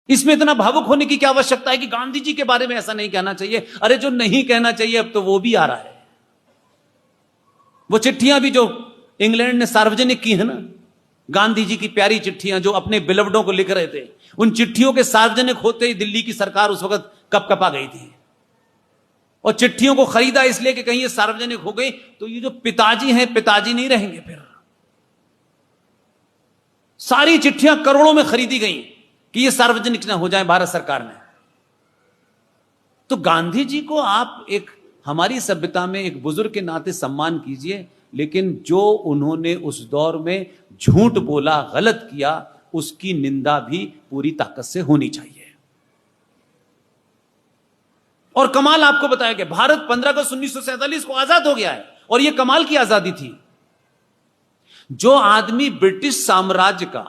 इसमें इतना भावुक होने की क्या आवश्यकता है कि गांधी जी के बारे में ऐसा नहीं कहना चाहिए? अरे जो नहीं कहना चाहिए अब तो वो भी आ रहा है। वो चिट्ठियां भी जो इंग्लैंड ने सार्वजनिक की है ना, गांधी जी की प्यारी चिट्ठियां जो अपने बिलवडों को लिख रहे थे, उन चिट्ठियों के सार्वजनिक होते ही दिल्ली की सरकार उस वक्त कपकपा गई थी और चिट्ठियों को खरीदा इसलिए कि कहीं ये सार्वजनिक हो गई तो ये जो पिताजी हैं पिताजी नहीं रहेंगे। फिर सारी चिट्ठियां करोड़ों में खरीदी गई कि ये सार्वजनिक ना हो जाए भारत सरकार ने। तो गांधी जी को आप एक हमारी सभ्यता में एक बुजुर्ग के नाते सम्मान कीजिए, लेकिन जो उन्होंने उस दौर में झूठ बोला, गलत किया, उसकी निंदा भी पूरी ताकत से होनी चाहिए। और कमाल आपको बताया गया, भारत 15 अगस्त 1947 को आजाद हो गया है और यह कमाल की आजादी थी। जो आदमी ब्रिटिश साम्राज्य का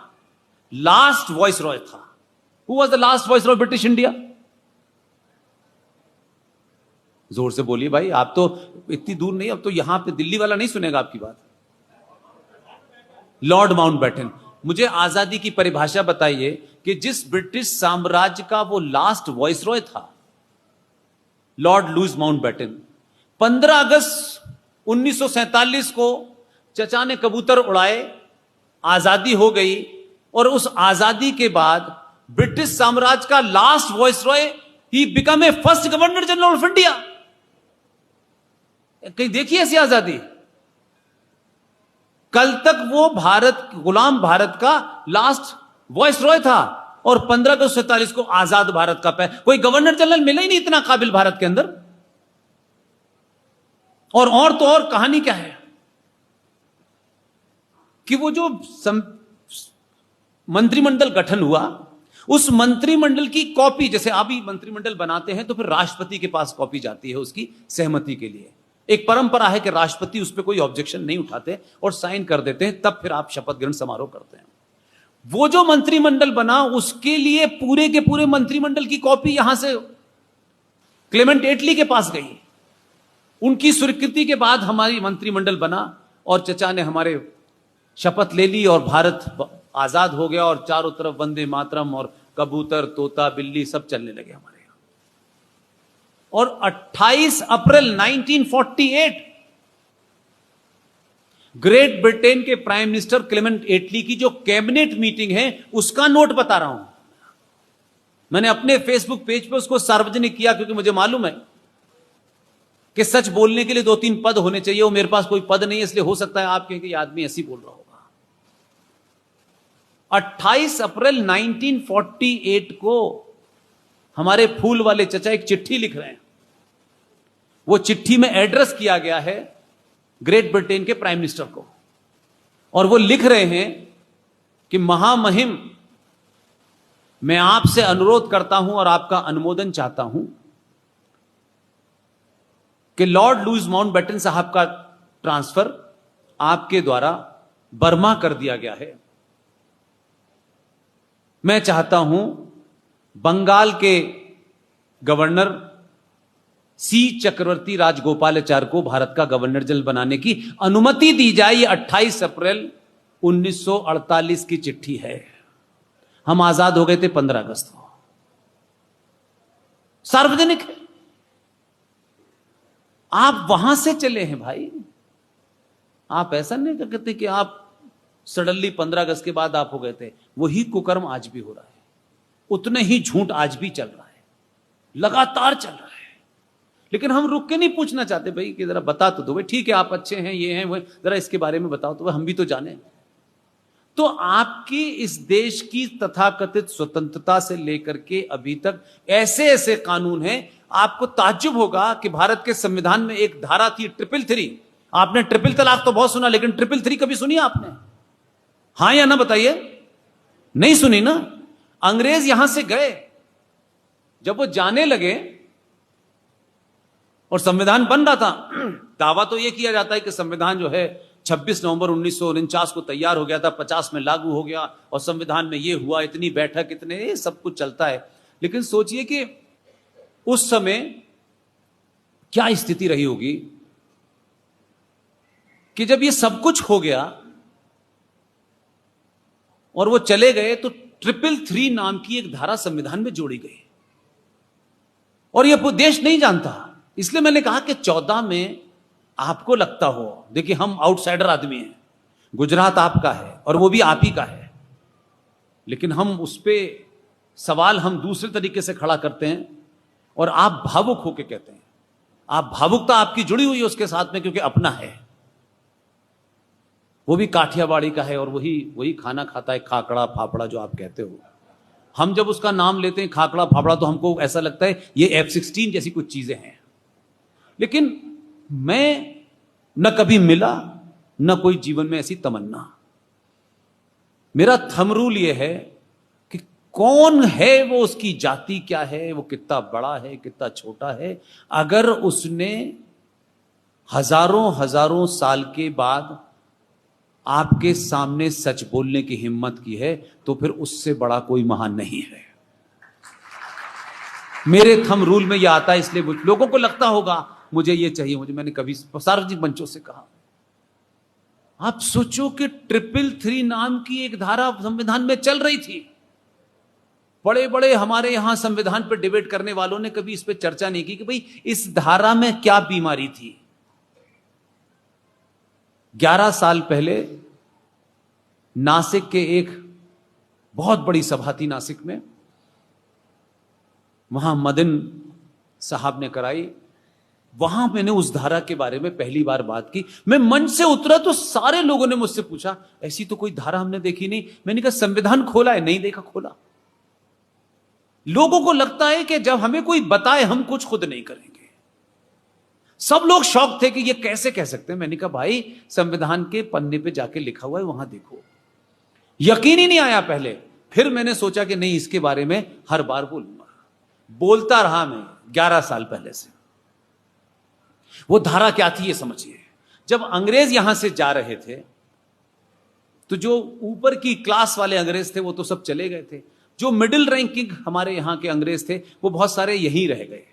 लास्ट वॉइस रॉय था, who was the last voice Roy British India? जोर से बोलिए भाई, आप तो इतनी दूर नहीं, अब तो यहां पे दिल्ली वाला नहीं सुनेगा आपकी बात। Lord Mountbatten. मुझे आजादी की परिभाषा बताइए कि जिस ब्रिटिश साम्राज्य का वो लास्ट वॉइस रॉय था, लॉर्ड लुईस माउंटबेटन, 15 अगस्त 1947 को चचा ने कबूतर उड़ाए, आजादी हो गई और उस आजादी के बाद ब्रिटिश साम्राज्य का last voice Roy he become a first governor general of India. कहीं देखिए ऐसी आजादी? कल तक वो भारत, गुलाम भारत का लास्ट वॉइस रॉय था और 15 अगस्त 47 को आजाद भारत का कोई गवर्नर जनरल मिला ही नहीं इतना काबिल भारत के अंदर। और तो और कहानी क्या है कि वो जो मंत्रिमंडल गठन हुआ, उस मंत्रिमंडल की कॉपी, जैसे अभी मंत्रिमंडल बनाते हैं तो फिर राष्ट्रपति के पास कॉपी जाती है उसकी सहमति के लिए। एक परंपरा है कि राष्ट्रपति उस पर कोई ऑब्जेक्शन नहीं उठाते और साइन कर देते हैं, तब फिर आप शपथ ग्रहण समारोह करते हैं। वो जो मंत्रिमंडल बना उसके लिए पूरे के पूरे मंत्रिमंडल की कॉपी यहां से क्लेमेंट एटली के पास गई। उनकी स्वीकृति के बाद हमारी मंत्रिमंडल बना और चचा ने हमारे शपथ ले ली और भारत आजाद हो गया और चारों तरफ वंदे मातरम और कबूतर, तोता, बिल्ली सब चलने लगे हमारे यहां। और 28 अप्रैल 1948 ग्रेट ब्रिटेन के प्राइम मिनिस्टर क्लेमेंट एटली की जो कैबिनेट मीटिंग है उसका नोट बता रहा हूं। मैंने अपने फेसबुक पेज पे उसको सार्वजनिक किया क्योंकि मुझे मालूम है कि सच बोलने के लिए 2-3 पद होने चाहिए। वो मेरे पास कोई पद नहीं है, इसलिए हो सकता है आप कहें कि आदमी ऐसी बोल रहा होगा। 28 अप्रैल 1948 को हमारे फूल वाले चचा एक चिट्ठी लिख रहे हैं। वो चिट्ठी में एड्रेस किया गया है ग्रेट ब्रिटेन के प्राइम मिनिस्टर को और वो लिख रहे हैं कि महामहिम, मैं आपसे अनुरोध करता हूं और आपका अनुमोदन चाहता हूं कि लॉर्ड लुईस माउंटबेटन साहब का ट्रांसफर आपके द्वारा बर्मा कर दिया गया है। मैं चाहता हूं बंगाल के गवर्नर सी चक्रवर्ती राजगोपालाचार्य को भारत का गवर्नर जनरल बनाने की अनुमति दी जाए। ये 28 अप्रैल 1948 की चिट्ठी है। हम आजाद हो गए थे 15 अगस्त को। सार्वजनिक है। आप वहां से चले हैं भाई। आप ऐसा नहीं कहते कि आप सडनली 15 अगस्त के बाद आप हो गए थे। वही कुकर्म आज भी हो रहा है, उतने ही झूठ आज भी चल रहा है, लगातार चल रहा है। लेकिन हम रुक के नहीं पूछना चाहते भाई कि जरा बता तो दो भाई, ठीक है आप अच्छे हैं, ये हैं वो, जरा इसके बारे में बताओ तो हम भी तो जाने। तो आपकी इस देश की तथाकथित स्वतंत्रता से लेकर के अभी तक ऐसे ऐसे कानून हैं, आपको ताज्जुब होगा कि भारत के संविधान में एक धारा थी 333। आपने ट्रिपल तलाक तो बहुत सुना, लेकिन 333 कभी सुनी आपने? हां या ना बताइए? नहीं सुनी ना। अंग्रेज यहां से गए, जब वो जाने लगे और संविधान बन रहा था, दावा तो यह किया जाता है कि संविधान जो है 26 नवंबर 1949 को तैयार हो गया था, 50 में लागू हो गया और संविधान में यह हुआ, इतनी बैठक, इतने सब कुछ चलता है। लेकिन सोचिए कि उस समय क्या स्थिति रही होगी कि जब ये सब कुछ हो गया और वो चले गए तो 333 नाम की एक धारा संविधान में जोड़ी गई और यह देश नहीं जानता। इसलिए मैंने कहा कि 14 में आपको लगता हो, देखिए हम आउटसाइडर आदमी हैं, गुजरात आपका है और वो भी आप ही का है, लेकिन हम उस पर सवाल हम दूसरे तरीके से खड़ा करते हैं और आप भावुक होकर कहते हैं। आप भावुकता आपकी जुड़ी हुई है उसके साथ में, क्योंकि अपना है, वो भी काठियावाड़ी का है और वही खाना खाता है, खाकड़ा फाफड़ा जो आप कहते हो। हम जब उसका नाम लेते हैं खाकड़ा फाफड़ा तो हमको ऐसा लगता है ये F-16 जैसी कुछ चीजें हैं, लेकिन मैं न कभी मिला न कोई जीवन में ऐसी तमन्ना। मेरा थंब रूल ये है कि कौन है वो, उसकी जाति क्या है, वो कितना बड़ा है कितना छोटा है, अगर उसने हजारों हजारों साल के बाद आपके सामने सच बोलने की हिम्मत की है तो फिर उससे बड़ा कोई महान नहीं है। मेरे थंब रूल में यह आता है। इसलिए लोगों को लगता होगा मुझे ये चाहिए, मैंने कभी सार्वजनिक मंचों से कहा, आप सोचो कि 333 नाम की एक धारा संविधान में चल रही थी। बड़े बड़े हमारे यहां संविधान पर डिबेट करने वालों ने कभी इस पर चर्चा नहीं की कि भाई इस धारा में क्या बीमारी थी। 11 साल पहले नासिक के एक बहुत बड़ी सभा थी नासिक में, वहां मदन साहब ने कराई। वहां मैंने उस धारा के बारे में पहली बार बात की। मैं मंच से उतरा तो सारे लोगों ने मुझसे पूछा ऐसी तो कोई धारा हमने देखी नहीं। मैंने कहा संविधान खोला है? नहीं देखा। खोला। लोगों को लगता है कि जब हमें कोई बताए हम कुछ खुद नहीं करेंगे। सब लोग शौक थे कि ये कैसे कह सकते हैं। मैंने कहा भाई संविधान के पन्ने पे जाके लिखा हुआ है, वहां देखो। यकीन ही नहीं आया पहले, फिर मैंने सोचा कि नहीं इसके बारे में हर बार बोलूंगा। बोलता रहा मैं 11 साल पहले से। वो धारा क्या थी ये समझिए। जब अंग्रेज यहां से जा रहे थे तो जो ऊपर की क्लास वाले अंग्रेज थे वो तो सब चले गए थे। जो मिडिल रैंकिंग हमारे यहां के अंग्रेज थे वो बहुत सारे यहीं रह गए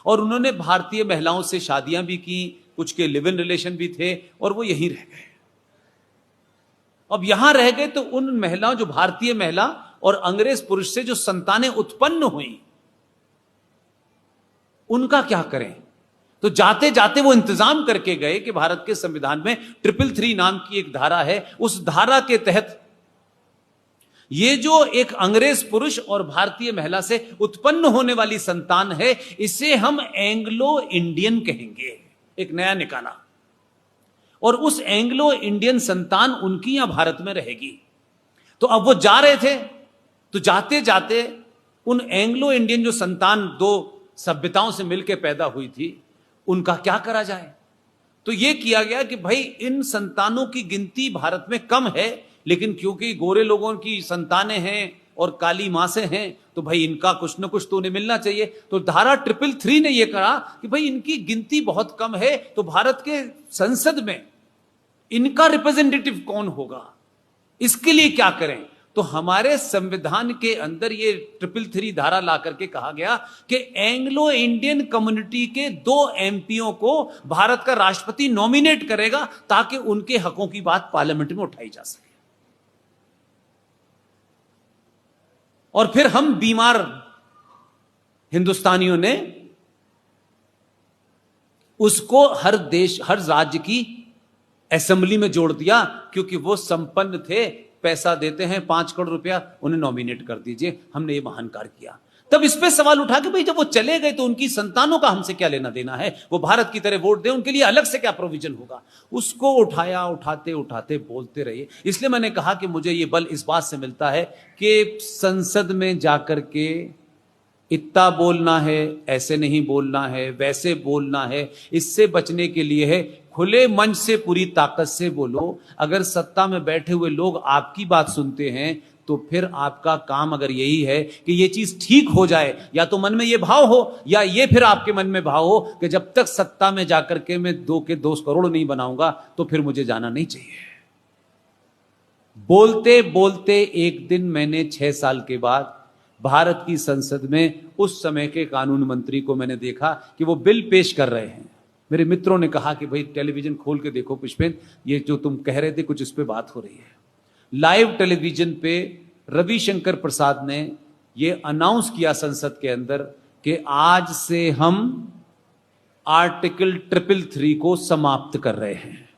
और उन्होंने भारतीय महिलाओं से शादियां भी की, कुछ के लिव इन रिलेशन भी थे और वो यहीं रह गए। अब यहां रह गए तो उन महिलाओं, जो भारतीय महिला और अंग्रेज पुरुष से जो संतानें उत्पन्न हुई, उनका क्या करें। तो जाते जाते वो इंतजाम करके गए कि भारत के संविधान में 333 नाम की एक धारा है। उस धारा के तहत ये जो एक अंग्रेज पुरुष और भारतीय महिला से उत्पन्न होने वाली संतान है, इसे हम एंग्लो इंडियन कहेंगे। एक नया निकाला। और उस एंग्लो इंडियन संतान उनकी यहां भारत में रहेगी। तो अब वो जा रहे थे तो जाते जाते उन एंग्लो इंडियन जो संतान दो सभ्यताओं से मिलकर पैदा हुई थी, उनका क्या करा जाए। तो यह किया गया कि भाई इन संतानों की गिनती भारत में कम है, लेकिन क्योंकि गोरे लोगों की संतानें हैं और काली मां से हैं तो भाई इनका कुछ ना कुछ तो उन्हें मिलना चाहिए। तो धारा 333 ने यह कहा कि भाई इनकी गिनती बहुत कम है, तो भारत के संसद में इनका रिप्रेजेंटेटिव कौन होगा, इसके लिए क्या करें। तो हमारे संविधान के अंदर ये 333 धारा ला करके कहा गया कि एंग्लो इंडियन कम्युनिटी के 2 एमपीओ को भारत का राष्ट्रपति नॉमिनेट करेगा ताकि उनके हकों की बात पार्लियामेंट में उठाई जा सके। और फिर हम बीमार हिंदुस्तानियों ने उसको हर देश, हर राज्य की असेंबली में जोड़ दिया, क्योंकि वो संपन्न थे, पैसा देते हैं 5 करोड़ रुपया, उन्हें नॉमिनेट कर दीजिए। हमने ये महान कार्य किया। तब इस पे सवाल उठा कि भाई जब वो चले गए तो उनकी संतानों का हमसे क्या लेना देना है, वो भारत की तरह वोट दे, उनके लिए अलग से क्या प्रोविजन होगा। उसको उठाया, उठाते उठाते बोलते रहिए। इसलिए मैंने कहा कि मुझे ये बल इस बात से मिलता है कि संसद में जाकर के इतना बोलना है, ऐसे नहीं बोलना है, वैसे बोलना है, इससे बचने के लिए है खुले मंच से पूरी ताकत से बोलो। अगर सत्ता में बैठे हुए लोग आपकी बात सुनते हैं तो फिर आपका काम अगर यही है कि ये चीज ठीक हो जाए, या तो मन में ये भाव हो या ये फिर आपके मन में भाव हो कि जब तक सत्ता में जाकर के मैं 2 करोड़ नहीं बनाऊंगा तो फिर मुझे जाना नहीं चाहिए। बोलते बोलते एक दिन मैंने 6 साल के बाद भारत की संसद में उस समय के कानून मंत्री को मैंने देखा कि वो बिल पेश कर रहे हैं। मेरे मित्रों ने कहा कि भाई टेलीविजन खोल के देखो पुष्पेंद्र, ये जो तुम कह रहे थे कुछ इस पे बात हो रही है। लाइव टेलीविजन पे रविशंकर प्रसाद ने यह अनाउंस किया संसद के अंदर कि आज से हम आर्टिकल 333 को समाप्त कर रहे हैं।